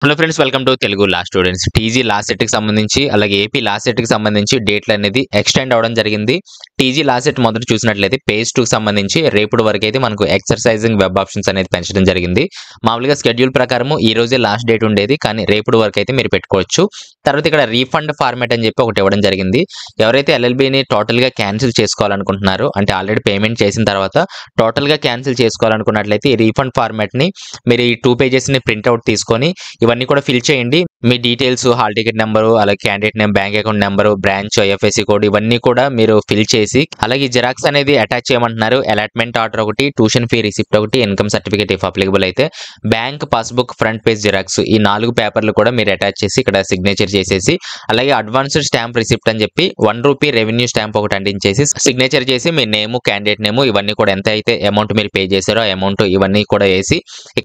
Hello friends, welcome to Telugu law students. TG last set కి సంబంధించి అలాగే ఏపీ లాస్ట్ సెట్ కి సంబంధించి డేట్లు అనేది ఎక్స్టెండ్ అవడం జరిగింది. టీజీ లాస్ట్ సెట్ మొదట చూసినట్లయితే పేజ్ 2 కి సంబంధించి రేపటి వరకు అయితే మనకు ఎక్సర్సైజింగ్ వెబ్ ఆప్షన్స్ అనేది పెంచడం జరిగింది. మామూలుగా షెడ్యూల్ ప్రకారం ఈ రోజే లాస్ట్ డేట్ ఉండేది, కానీ రేపటి వరకు అయితే మీరు పెట్టుకోవచ్చు. తర్వాత ఇక్కడ రీఫండ్ ఫార్మాట్ అని చెప్పి ఒకటి ఇవ్వడం జరిగింది. ఎవరైతే ఎల్ఎల్బిని టోటల్ గా క్యాన్సిల్ చేసుకోవాలనుకుంటున్నారో, అంటే ఆల్రెడీ పేమెంట్ చేసిన తర్వాత టోటల్ గా క్యాన్సిల్ చేసుకోవాలనుకున్నట్లయితే ఈ రీఫండ్ ఫార్మాట్ ని మీరు ఈ 2 పేజెస్ ని ప్రింట్అవుట్ తీసుకొని ఇవన్నీ కూడా ఫిల్ చేయండి. మీ డీటెయిల్స్, హాల్ టికెట్ నెంబరు, అలాగే candidate name, bank account number, branch, IFSC code ఇవన్నీ కూడా మీరు ఫిల్ చేసి అలాగే జిరాక్స్ అనేది అటాచ్ చేయమంటున్నారు. అలాట్మెంట్ ఆర్డర్ ఒకటి, ట్యూషన్ ఫీ రిసిప్ట్ ఒకటి, ఇన్కమ్ సర్టిఫికేట్ ఇఫ్ అప్లికబుల్ అయితే, bank passbook front page xerox, ఈ 4 పేపర్లు కూడా మీరు అటాచ్ చేసి ఇక్కడ సిగ్నేచర్ చేసేసి అలాగే అడ్వాన్స్డ్ స్టాంప్ రిసిప్ట్ అని చెప్పి ₹1 రెవెన్యూ స్టాంప్ ఒకటి అంటించేసి సిగ్నేచర్ చేసి మీ నేము, క్యాండిడేట్ నేము ఇవన్నీ కూడా ఎంత అయితే అమౌంట్ మీరు పే చేశారో ఆ అమౌంట్ ఇవన్నీ కూడా వేసి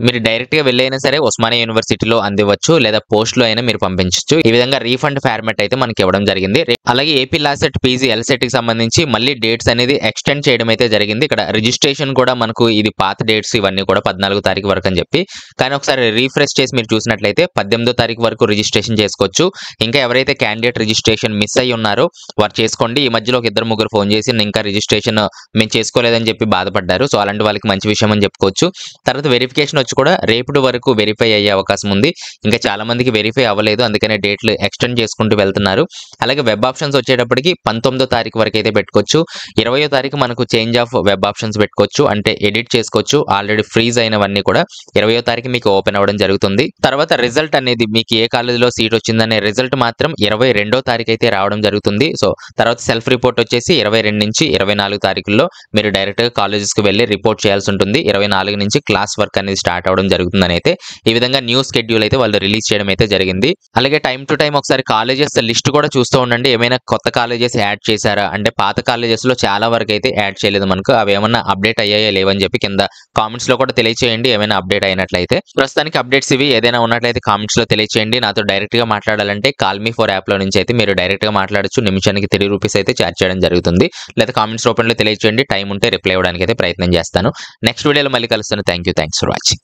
మీరు డైరెక్ట్ గా వెళ్ళైనా సరే ఉస్మానియా యూనివర్సిటీలో అందివచ్చు, లేదా పోస్ట్ లో అయినా మీరు పంపించవచ్చు. ఈ విధంగా రీఫండ్ ఫార్మాట్ అయితే మనకి ఇవ్వడం జరిగింది. అలాగే AP last set PG L set కి సంబంధించి మళ్ళీ డేట్స్ అనేది ఎక్స్టెండ్ చేయడం అయితే జరిగింది. ఇక్కడ రిజిస్ట్రేషన్ కూడా మనకు ఇది పాత డేట్స్ ఇవన్నీ కూడా 14వ తారీఖు వరకు అని చెప్పి, కానీ ఒకసారి రీఫ్రెష్ చేసి మీరు చూసినట్లయితే 18వ తారీఖు వరకు రిజిస్ట్రేషన్ చేసుకోవచ్చు. ఇంకా ఎవరైతే క్యాండిడేట్ రిజిస్ట్రేషన్ మిస్ అయ్యి ఉన్నారో వారు చేసుకోండి. ఈ మధ్యలో ఒక 2-3 ఫోన్ చేసి ఇంకా రిజిస్ట్రేషన్ మేము చేసుకోలేదని చెప్పి బాధపడ్డారు. సో అలాంటి వాళ్ళకి మంచి విషయం అని చెప్పుకోవచ్చు. తర్వాత వెరిఫికేషన్ వచ్చి కూడా రేపటి వరకు వెరిఫై అయ్యే అవకాశం ఉంది. ఇంకా చాలా మందికి వెరిఫై అవ్వలేదు, అందుకనే డేట్లు ఎక్స్టెండ్ చేసుకుంటూ వెళ్తున్నారు. అలాగే వెబ్ ఆప్షన్స్ వచ్చేటప్పటికి 19వ తారీఖు వరకు అయితే పెట్టుకోవచ్చు. 20వ తారీఖు మనకు చేంజ్ ఆఫ్ వెబ్ ఆప్షన్స్ పెట్టుకోవచ్చు, అంటే ఎడిట్ చేసుకోవచ్చు. ఆల్రెడీ ఫ్రీజ్ అయినవన్నీ కూడా 20వ తారీఖు మీకు ఓపెన్ అవ్వడం జరుగుతుంది. తర్వాత రిజల్ట్ అనేది మీకు ఏ కాలేజీలో సీట్ వచ్చిందనే రిజల్ట్ మాత్రం 22వ తారీఖు అయితే రావడం జరుగుతుంది. సో తర్వాత సెల్ఫ్ రిపోర్ట్ వచ్చేసి 22 నుంచి 24 తారీఖుల్లో మీరు డైరెక్ట్ గా కాలేజెస్ కి వెళ్ళి రిపోర్ట్ చేయాల్సి ఉంటుంది. 24 నుంచి క్లాస్ వర్క్ అనేది స్టార్ట్ అవడం జరుగుతుందని అయితే ఈ విధంగా న్యూ షెడ్యూల్ అయితే వాళ్ళు రిలీజ్ చేయడం అయితే జరిగింది. అలాగే టైం టు టైం ఒకసారి కాలేజెస్ లిస్ట్ కూడా చూస్తూ ఉండండి. ఏమైనా కొత్త కాలేజెస్ యాడ్ చేశారా అంటే, పాత కాలేజెస్ లో చాలా వరకు అయితే యాడ్ చేయలేదు మనకు. అవి ఏమన్నా అప్డేట్ అయ్యాయా లేవని చెప్పి కింద కామెంట్స్ లో కూడా తెలియచేయండి. ఏమైనా అప్డేట్ అయినట్లయితే. ప్రస్తుతానికి అప్డేట్స్ ఇవి. ఏదైనా ఉన్నట్లయితే కామెంట్స్ లో తెలియచేయండి. నాతో డైరెక్ట్ గా మాట్లాడాలంటే కాల్ మీ ఫోర్ యాప్ లో నుంచి అయితే మీరు డైరెక్ట్ గా మాట్లాడొచ్చు. నిమిషానికి ₹3 అయితే ఛార్జ్ చేయడం జరుగుతుంది. లేదా కామెంట్స్ రూపంలో తెలియచేయండి. టైం ఉంటే రిప్లై ఇవ్వడానికి అయితే ప్రయత్నం చేస్తాను. నెక్స్ట్ వీడియోలో మళ్ళీ కలుస్తాను. Thanks for watching.